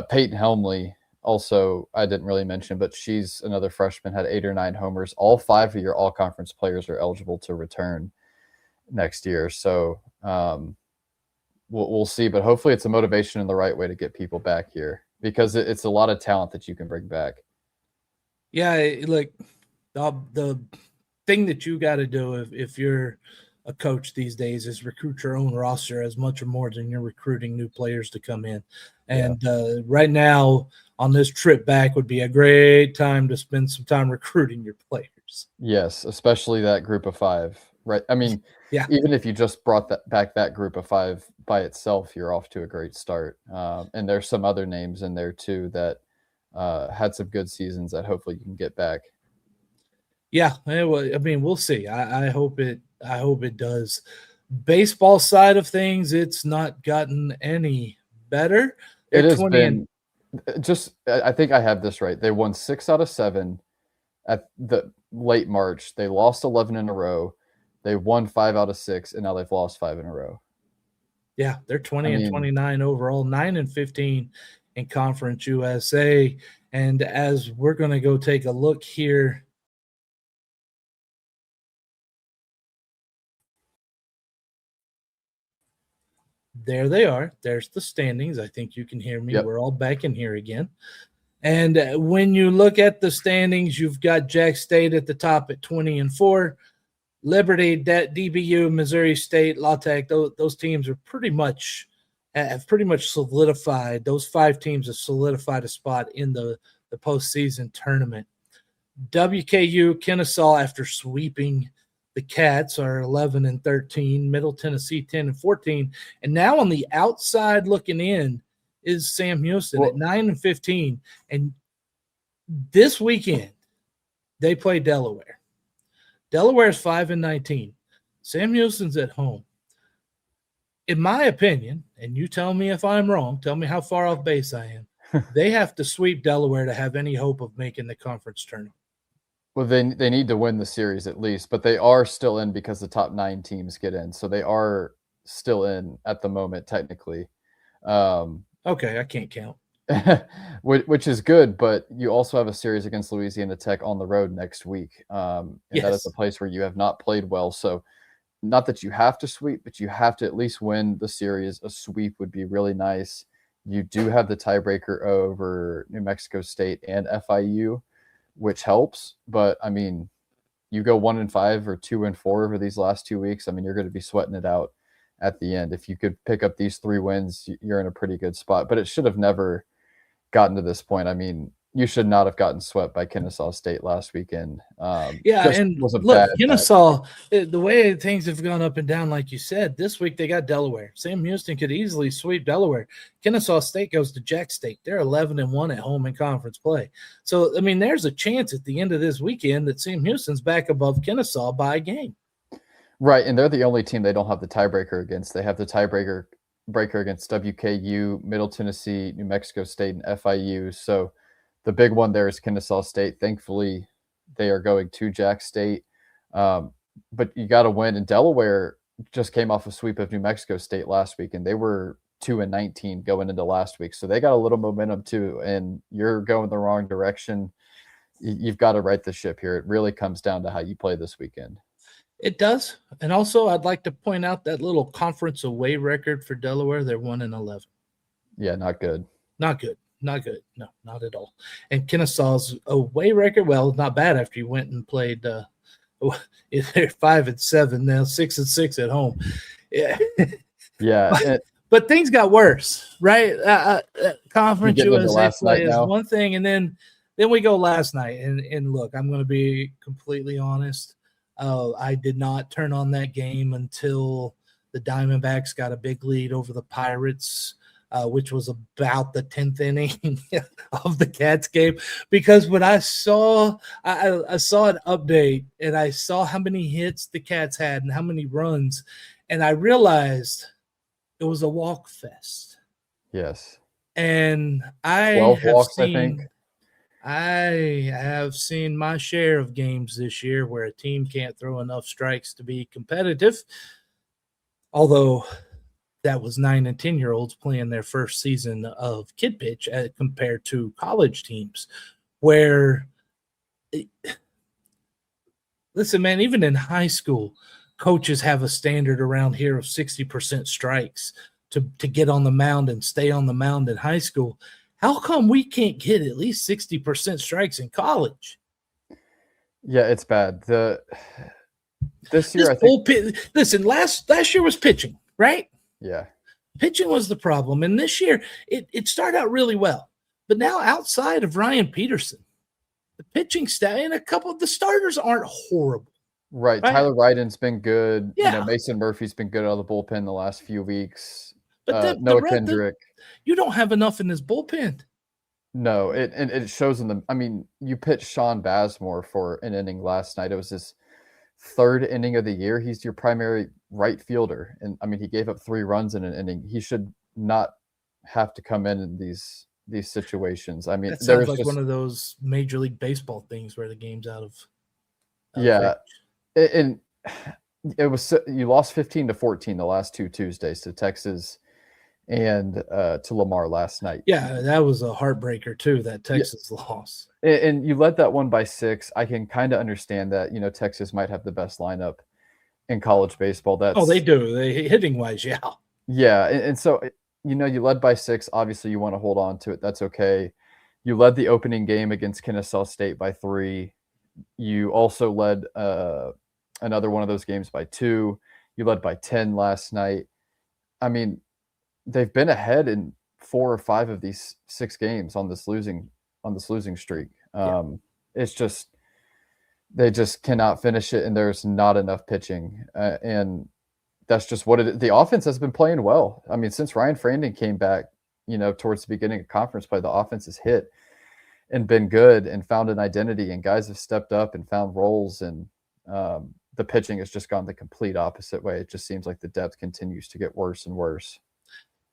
Peyton Helmley, also, I didn't really mention, but she's another freshman, had 8 or 9 homers. All 5 of your all-conference players are eligible to return next year. So we'll see, but hopefully it's a motivation in the right way to get people back here because it's a lot of talent that you can bring back. Yeah, like the thing that you got to do if you're a coach these days is recruit your own roster as much or more than you're recruiting new players to come in. And right now on this trip back would be a great time to spend some time recruiting your players. Yes, especially that group of 5, right? I mean, yeah, even if you just brought that group of 5 by itself, you're off to a great start. And there's some other names in there too that had some good seasons that hopefully you can get back. Yeah, I mean, we'll see. I hope it does. Baseball side of things, it's not gotten any better. It has been I think I have this right. They won 6 out of 7 at the late March. They lost 11 in a row. They won 5 out of 6, and now they've lost 5 in a row. Yeah, they're 20-29 overall, 9-15 in Conference USA. And as we're going to go take a look here, there they are. There's the standings. I think you can hear me. Yep. We're all back in here again. And when you look at the standings, you've got Jack State at the top at 20-4. Liberty, DBU, Missouri State, La Tech, those teams have pretty much solidified. Those 5 teams have solidified a spot in the postseason tournament. WKU, Kennesaw, after sweeping the Cats, are 11-13. Middle Tennessee, 10-14. And now on the outside looking in is Sam Houston at 9-15. And this weekend, they play Delaware. Delaware's 5-19. Sam Houston's at home. In my opinion, and you tell me if I'm wrong, tell me how far off base I am, they have to sweep Delaware to have any hope of making the conference tournament. Well, they need to win the series at least, but they are still in because the top 9 teams get in. So they are still in at the moment, technically. Okay, I can't count. Which is good, but you also have a series against Louisiana Tech on the road next week. And that is a place where you have not played well. So not that you have to sweep, but you have to at least win the series. A sweep would be really nice. You do have the tiebreaker over New Mexico State and FIU, which helps. But, I mean, you go 1-5 or 2-4 over these last 2 weeks. I mean, you're going to be sweating it out at the end. If you could pick up these 3 wins, you're in a pretty good spot. But it should have never gotten to this point. I mean, you should not have gotten swept by Kennesaw State last weekend. Yeah, Just and was a look, bad Kennesaw, the way things have gone up and down, like you said, this week they got Delaware. Sam Houston could easily sweep Delaware. Kennesaw State goes to Jack State. They're 11-1 at home in conference play. So, I mean, there's a chance at the end of this weekend that Sam Houston's back above Kennesaw by a game. Right, and they're the only team they don't have the tiebreaker against. They have the tiebreaker against WKU, Middle Tennessee, New Mexico State, and FIU. So the big one there is Kennesaw State. Thankfully, they are going to Jack State. But you got to win. And Delaware just came off a sweep of New Mexico State last week, and they were 2-19 going into last week. So they got a little momentum too. And you're going the wrong direction. You've got to right the ship here. It really comes down to how you play this weekend. It does. And also, I'd like to point out that little conference away record for Delaware. They're 1-11. Yeah, not good. Not good. Not good. No, not at all. And Kennesaw's away record, well, not bad after you went and played. They're 5-7 now, 6-6 at home. Yeah. Yeah. But things got worse, right? Conference USA play is one thing, and then we go last night. And look, I'm going to be completely honest. I did not turn on that game until the Diamondbacks got a big lead over the Pirates, which was about the 10th inning of the Cats game. Because when I saw I saw an update and I saw how many hits the Cats had and how many runs, and I realized it was a walk fest. Yes. And 12 walks, I think. I have seen my share of games this year where a team can't throw enough strikes to be competitive. Although that was 9 and 10-year-olds playing their first season of kid pitch compared to college teams where listen, man, even in high school, coaches have a standard around here of 60% strikes to get on the mound and stay on the mound in high school. How come we can't get at least 60% strikes in college? Yeah, it's bad. This year, I think. Listen, last year was pitching, right? Yeah. Pitching was the problem. And this year, it started out really well. But now outside of Ryan Peterson, the pitching staff and a couple of the starters aren't horrible. Right. Tyler Ryden's been good. Yeah. Mason Murphy's been good out of the bullpen the last few weeks. But Noah Kendrick. You don't have enough in this bullpen. No, it shows in the. I mean, you pitched Sean Bazemore for an inning last night. It was his third inning of the year. He's your primary right fielder, and I mean, he gave up 3 runs in an inning. He should not have to come in these situations. I mean, that sounds like one of those Major League Baseball things where the game's out of. Yeah, and it was you lost 15-14 the last 2 Tuesdays to Texas and to Lamar last night. Yeah, that was a heartbreaker too, that Texas loss. And you led that one by 6. I can kind of understand that, Texas might have the best lineup in college baseball. They do. They hitting wise, yeah. Yeah, and so, you led by 6. Obviously, you want to hold on to it. That's okay. You led the opening game against Kennesaw State by 3. You also led another one of those games by 2. You led by 10 last night. I mean, they've been ahead in 4 or 5 of these 6 games on this losing streak. It's just they just cannot finish it, and there's not enough pitching, and that's just what it is. The offense has been playing well. I mean, since Ryan Frandon came back, towards the beginning of conference play, the offense has hit and been good and found an identity, and guys have stepped up and found roles, and the pitching has just gone the complete opposite way. It just seems like the depth continues to get worse and worse.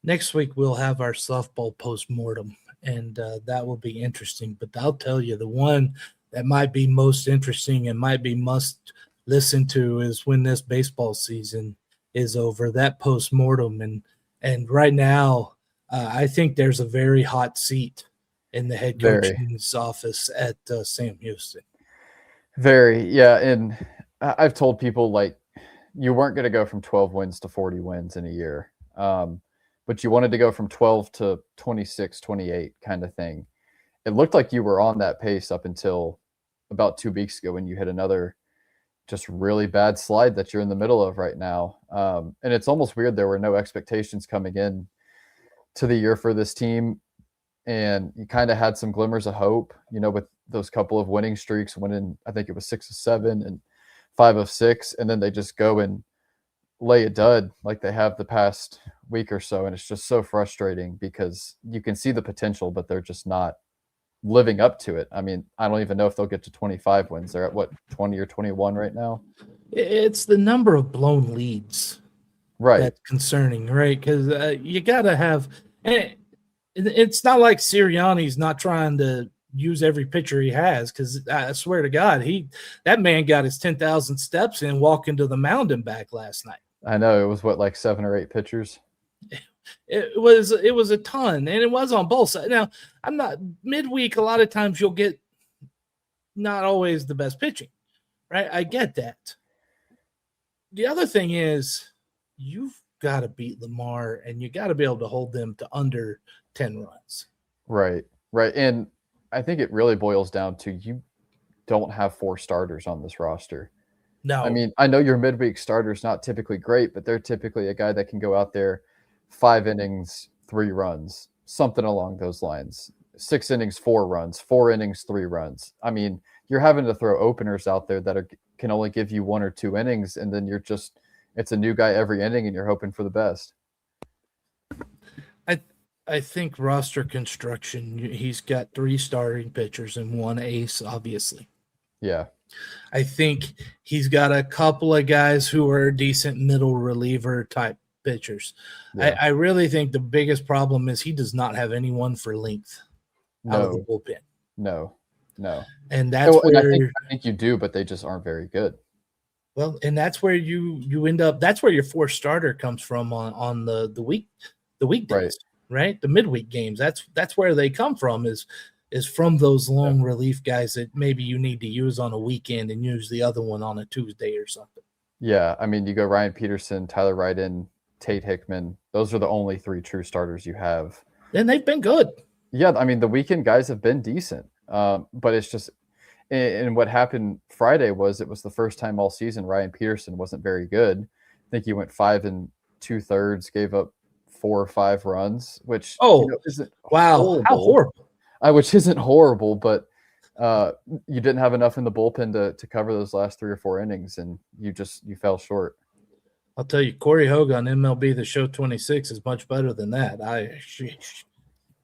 Next week, we'll have our softball postmortem, and that will be interesting. But I'll tell you, the one that might be most interesting and might be must listen to is when this baseball season is over, that postmortem. And right now, I think there's a very hot seat in the head coach's office at Sam Houston. Very, yeah. And I've told people, like, you weren't going to go from 12 wins to 40 wins in a year. But you wanted to go from 12 to 26, 28 kind of thing. It looked like you were on that pace up until about 2 weeks ago when you hit another just really bad slide that you're in the middle of right now. And it's almost weird. There were no expectations coming in to the year for this team. and you kind of had some glimmers of hope, with those couple of winning streaks, winning, I think it was 6 of 7 and 5 of 6, and then they just go and lay a dud like they have the past week or so. And it's just so frustrating because you can see the potential, but they're just not living up to it. I mean, I don't even know if they'll get to 25 wins. They're at 20 or 21 right now? It's the number of blown leads. Right. That's concerning, right? Because you got to have – it's not like Sirianni's not trying to use every pitcher he has, because I swear to God, that man got his 10,000 steps in walking to the mound and back last night. I know. It was like 7 or 8 pitchers? It was a ton, and it was on both sides. Now, I'm not – midweek, a lot of times you'll get not always the best pitching, right? I get that. The other thing is you've got to beat Lamar, and you got to be able to hold them to under 10 runs. Right. And I think it really boils down to you don't have 4 starters on this roster. No. I mean, I know your midweek starter's not typically great, but they're typically a guy that can go out there 5 innings, 3 runs, something along those lines. 6 innings, 4 runs, 4 innings, 3 runs. I mean, you're having to throw openers out there that can only give you 1 or 2 innings, and then it's a new guy every inning, and you're hoping for the best. I think roster construction, he's got 3 starting pitchers and 1 ace, obviously. Yeah. I think he's got a couple of guys who are decent middle reliever type pitchers. Yeah. I really think the biggest problem is he does not have anyone for length out of the bullpen. No. And that's where I think you do, but they just aren't very good. Well, and that's where you end up. That's where your 4th starter comes from on the weekdays, right? The midweek games. That's where they come from is from those long relief guys that maybe you need to use on a weekend and use the other one on a Tuesday or something. Yeah, I mean, you go Ryan Peterson, Tyler Ryden, Tate Hickman. Those are the only 3 true starters you have. And they've been good. Yeah, I mean, the weekend guys have been decent. But it's just – and what happened Friday was it was the first time all season Ryan Peterson wasn't very good. I think he went 5 2/3, gave up 4 or 5 runs, which isn't horrible. How horrible. Which isn't horrible, but you didn't have enough in the bullpen to cover those last 3 or 4 innings, and you fell short. I'll tell you, Corey Hogue on MLB The Show 26 is much better than that.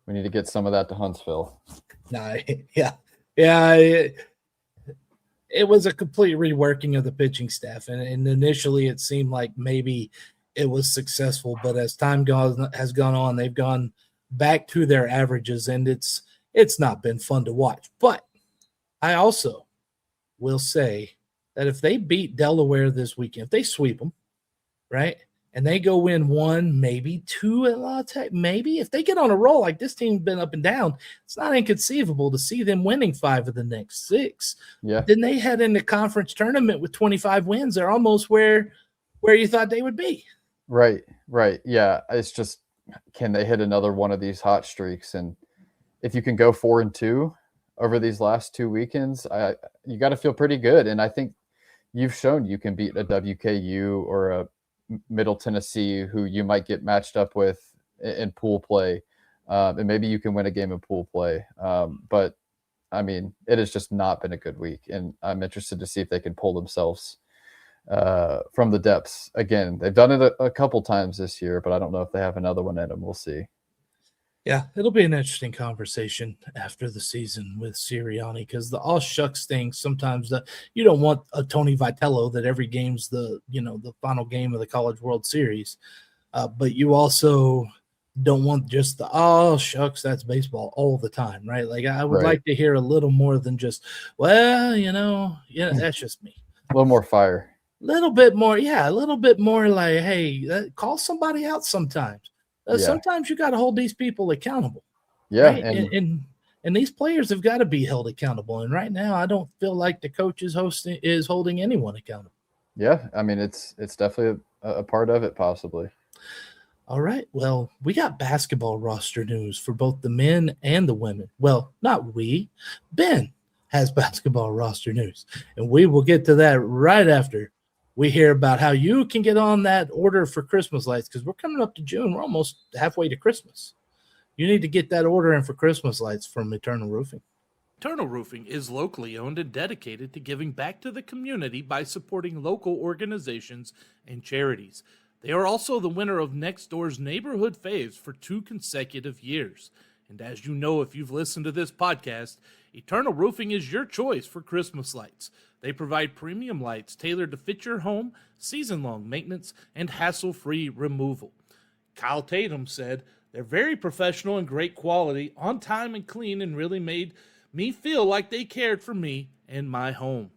We need to get some of that to Huntsville. Yeah. It was a complete reworking of the pitching staff, and initially it seemed like maybe it was successful, but as time has gone on, they've gone back to their averages, and it's not been fun to watch. But I also will say that if they beat Delaware this weekend, if they sweep them, right, and they go win 1, maybe 2 at La Tech, maybe if they get on a roll like this team's been up and down, it's not inconceivable to see them winning 5 of the next 6. Yeah. Then they head into conference tournament with 25 wins. They're almost where you thought they would be. Right. Yeah, it's just, can they hit another one of these hot streaks? And if you can go 4-2 over these last 2 weekends, you got to feel pretty good. And I think you've shown you can beat a WKU or a Middle Tennessee who you might get matched up with in pool play. And maybe you can win a game in pool play. But I mean, it has just not been a good week. And I'm interested to see if they can pull themselves from the depths again. They've done it a couple times this year, but I don't know if they have another one in them. We'll see. Yeah, it'll be an interesting conversation after the season with Sirianni, because the all shucks thing, sometimes you don't want a Tony Vitello that every game's the final game of the College World Series, but you also don't want just the oh shucks, that's baseball all the time, right? Like I would like to hear a little more than just that's just me. A little more fire. A little bit more like, hey, call somebody out sometimes. Sometimes you got to hold these people accountable. Yeah. Right? And these players have got to be held accountable. And right now, I don't feel like the coach is holding anyone accountable. Yeah. I mean, it's definitely a part of it, possibly. All right. Well, we got basketball roster news for both the men and the women. Well, not we. Ben has basketball roster news. And we will get to that right after we hear about how you can get on that order for Christmas lights, because we're coming up to June. We're almost halfway to Christmas. you need to get that order in for Christmas lights from Eternal Roofing. Eternal Roofing is locally owned and dedicated to giving back to the community by supporting local organizations and charities. They are also the winner of Next Door's Neighborhood Faves for 2 consecutive years. And as you know, if you've listened to this podcast, Eternal Roofing is your choice for Christmas lights. They provide premium lights tailored to fit your home, season-long maintenance, and hassle-free removal. Kyle Tatum said, "They're very professional and great quality, on time and clean, and really made me feel like they cared for me and my home."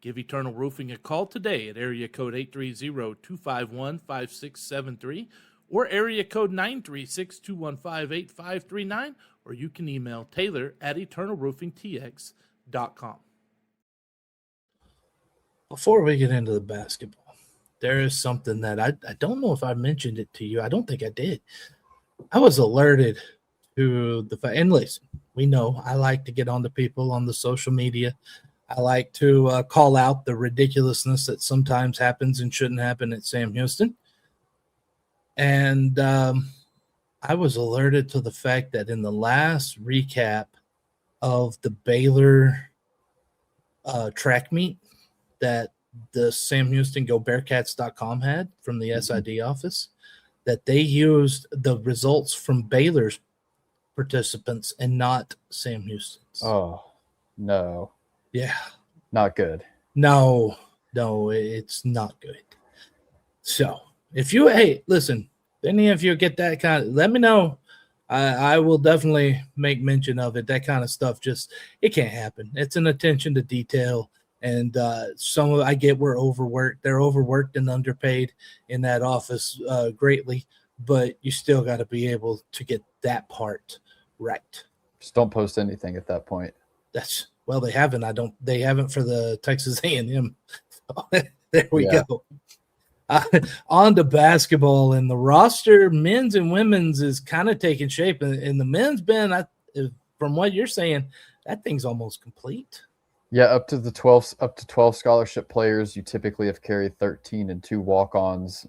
Give Eternal Roofing a call today at area code 830-251-5673 or area code 936-215-8539, or you can email taylor@eternalroofingtx.com. Before we get into the basketball, there is something that I don't know if I mentioned it to you. I don't think I did. I was alerted to the fact, and listen, we know I like to get on to people on the social media. I like to call out the ridiculousness that sometimes happens and shouldn't happen at Sam Houston. And I was alerted to the fact that in the last recap of the Baylor track meet that the Sam Houston Go Bearcats.com had from the SID office, that they used the results from Baylor's participants and not Sam Houston's. Oh, no. Yeah. Not good. No, it's not good. So if you, listen, if any of you get that kind of, let me know. I will definitely make mention of it. That kind of stuff, it can't happen. It's an attention to detail. And I get we're overworked. They're overworked and underpaid in that office greatly, but you still got to be able to get that part right. Just don't post anything at that point. Well, they haven't. They haven't for the Texas A&M. There we go. On to basketball, and the roster, men's and women's, is kind of taking shape. And the men's, Ben, from what you're saying, that thing's almost complete. Yeah, up to 12 scholarship players. You typically have carried 13 and 2 walk-ons.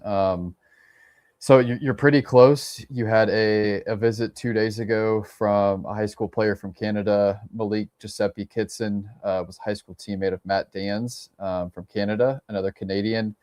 So you're pretty close. You had a visit 2 days ago from a high school player from Canada, Malik Giuseppe Kitson, was a high school teammate of Matt Dans from Canada, another Canadian,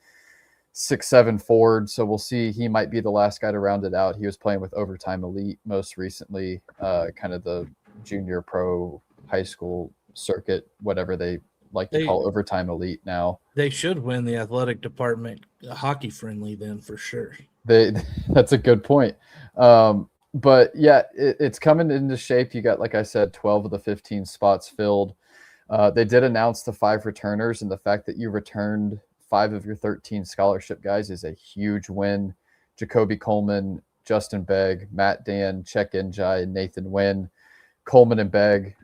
6'7" forward. So we'll see. He might be the last guy to round it out. He was playing with Overtime Elite most recently, kind of the junior pro high school circuit, whatever they like to call Overtime Elite now. They should win the athletic department hockey friendly then for sure. That's a good point. But yeah, it's coming into shape. You got, like I said, 12 of the 15 spots filled. They did announce the 5 returners, and the fact that you returned 5 of your 13 scholarship guys is a huge win. Jacoby Coleman, Justin Begg, Matt Dan, Czech Njai, and Nathan Wynn. Coleman and Begg,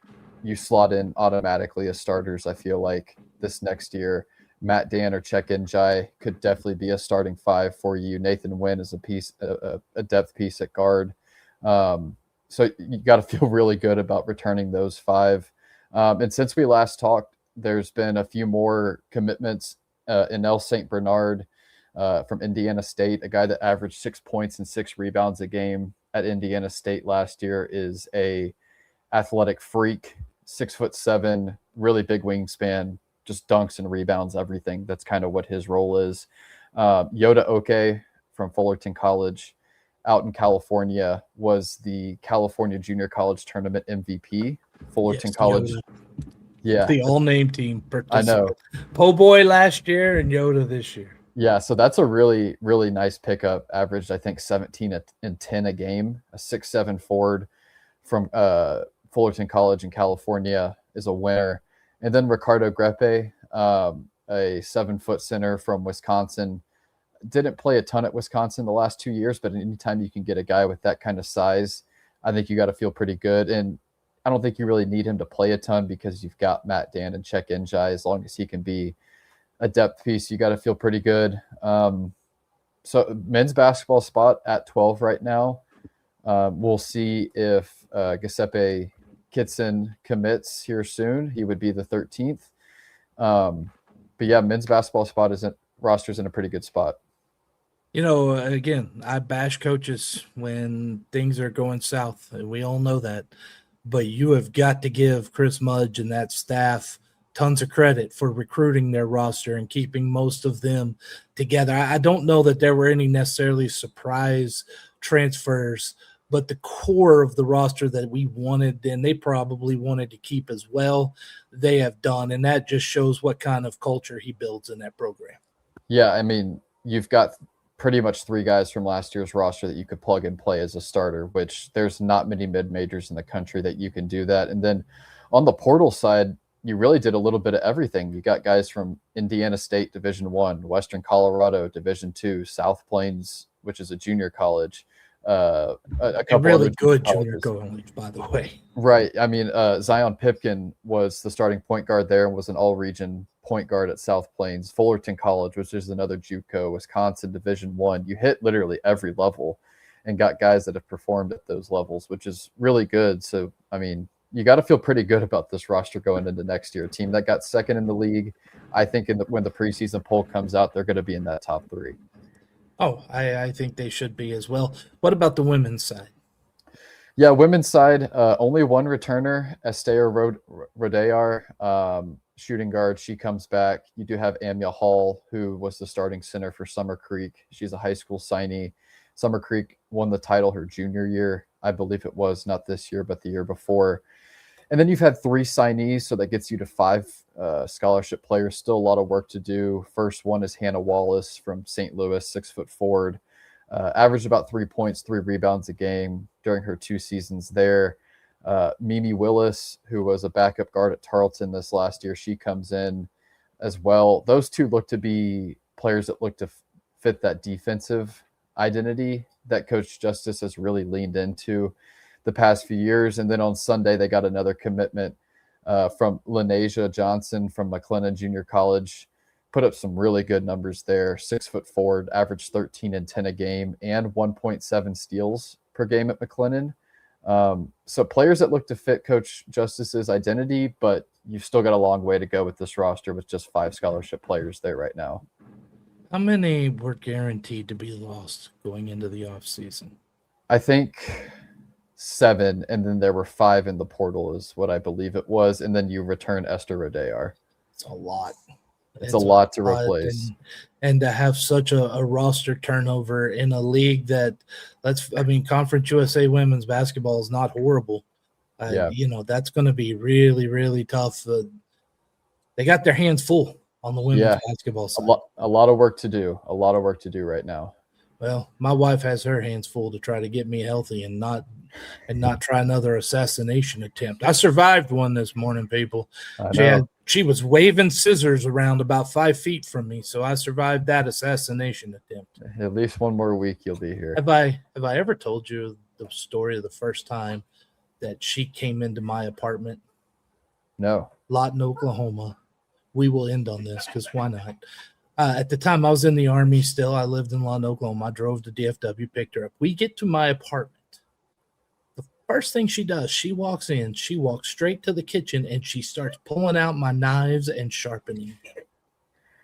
you slot in automatically as starters, I feel like, this next year. Matt Dan or Czech Njai could definitely be a starting 5 for you. Nathan Wynn is a depth piece at guard. So you got to feel really good about returning those 5. And since we last talked, there's been a few more commitments. Inel St. Bernard from Indiana State, a guy that averaged 6 points and 6 rebounds a game at Indiana State last year, is a athletic freak, 6'7", really big wingspan, just dunks and rebounds, everything. That's kind of what his role is. Yoda Oke from Fullerton College out in California was the California Junior College Tournament MVP. Fullerton College. Yoda. Yeah. The all-name team. I know. Po' Boy last year and Yoda this year. Yeah, so that's a really, really nice pickup. Averaged, I think, 17 and 10 a game. A 6'7" forward from Fullerton College in California is a winner. And then Ricardo Grepe, a 7-foot center from Wisconsin. Didn't play a ton at Wisconsin the last 2 years, but anytime you can get a guy with that kind of size, I think you got to feel pretty good. And I don't think you really need him to play a ton because you've got Matt Dan and Czech Njai. As long as he can be a depth piece, you got to feel pretty good. So men's basketball spot at 12 right now. We'll see if Giuseppe Kitson commits here soon. He would be the 13th. But yeah, men's basketball roster's in a pretty good spot. Again, I bash coaches when things are going south, and we all know that. But you have got to give Chris Mudge and that staff tons of credit for recruiting their roster and keeping most of them together. I don't know that there were any necessarily surprise transfers, but the core of the roster that we wanted and they probably wanted to keep as well, they have done. And that just shows what kind of culture he builds in that program. Yeah, I mean, you've got pretty much 3 guys from last year's roster that you could plug and play as a starter, which there's not many mid-majors in the country that you can do that. And then on the portal side, you really did a little bit of everything. You got guys from Indiana State Division I, Western Colorado Division II, South Plains, which is a junior college, a couple really other good junior college, by the way. Right. I mean, Zion Pipkin was the starting point guard there and was an all-region point guard at South Plains. Fullerton College, which is another JUCO, Wisconsin Division I. You hit literally every level and got guys that have performed at those levels, which is really good. So, I mean, you got to feel pretty good about this roster going into next year. A team that got second in the league, I think when the preseason poll comes out, they're going to be in that top 3. Oh, I think they should be as well. What about the women's side? Yeah, women's side, only one returner, Estea Rodeyar, shooting guard. She comes back. You do have Amia Hall, who was the starting center for Summer Creek. She's a high school signee. Summer Creek won the title her junior year. I believe it was not this year, but the year before. And then you've had 3 signees, so that gets you to 5 scholarship players. Still a lot of work to do. First one is Hannah Wallace from St. Louis, 6-foot forward. Averaged about 3 points, 3 rebounds a game during her 2 seasons there. Mimi Willis, who was a backup guard at Tarleton this last year, she comes in as well. Those 2 look to be players that look to fit that defensive identity that Coach Justice has really leaned into the past few years. And then on Sunday, they got another commitment from Lenasia Johnson from McLennan Junior College. Put up some really good numbers there. 6-foot forward, averaged 13 and 10 a game, and 1.7 steals per game at McLennan. So players that look to fit Coach Justice's identity, but you've still got a long way to go with this roster with just 5 scholarship players there right now. How many were guaranteed to be lost going into the offseason? I think 7, and then there were 5 in the portal is what I believe it was, and then you return Esther Rodeyar. It's a lot. It's a lot to replace. And to have such a roster turnover in a league that, Conference USA women's basketball is not horrible. That's going to be really, really tough. They got their hands full on the women's basketball side. A lot of work to do. A lot of work to do right now. Well, my wife has her hands full to try to get me healthy and not try another assassination attempt. I survived one this morning, people. She was waving scissors around about 5 feet from me, so I survived that assassination attempt. At least one more week you'll be here. Have I ever told you the story of the first time that she came into my apartment? No. Lawton, Oklahoma. We will end on this because why not? At the time I was in the Army still. I lived in Lawton, Oklahoma. I drove to DFW, picked her up. We get to my apartment. First thing she does, she walks in, she walks straight to the kitchen, and she starts pulling out my knives and sharpening.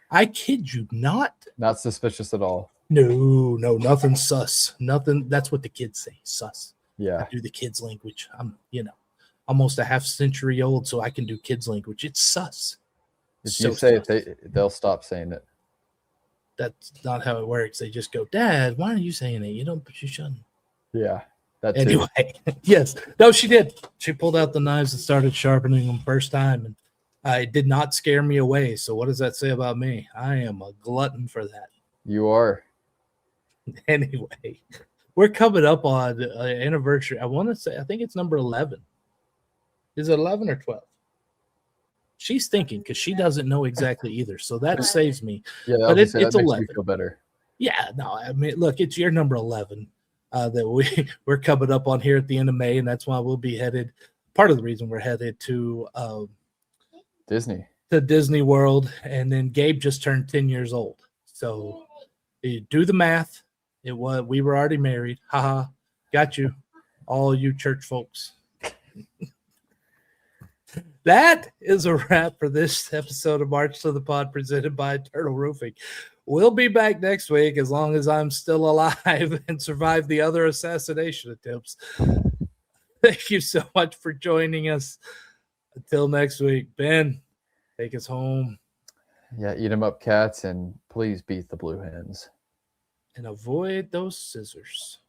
I kid you not. Not suspicious at all. No, nothing sus. Nothing. That's what the kids say, sus. Yeah. I do the kids' language. I'm, almost a half century old, so I can do kids' language. It's sus. If you say it, they'll stop saying it. That's not how it works. They just go, Dad, why are you saying it? You shouldn't. Yeah. Anyway, yes. No, she did. She pulled out the knives and started sharpening them first time, and it did not scare me away. So what does that say about me? I am a glutton for that. You are. Anyway, we're coming up on an anniversary. I think it's number 11. Is it 11 or 12? She's thinking because she doesn't know exactly either. So that saves me. Yeah, but it's 11. Makes you feel better. Yeah, no, look, it's your number 11. That we're coming up on here at the end of May, and that's why we'll be headed. Part of the reason we're headed to Disney World, and then Gabe just turned 10 years old. So you do the math. We were already married. Haha, got you, all you church folks. That is a wrap for this episode of March to the Pod presented by Turtle Roofing. We'll be back next week as long as I'm still alive and survive the other assassination attempts. Thank you so much for joining us. Until next week, Ben, take us home. Yeah, eat 'em up, cats, and please beat the Blue Hens. And avoid those scissors.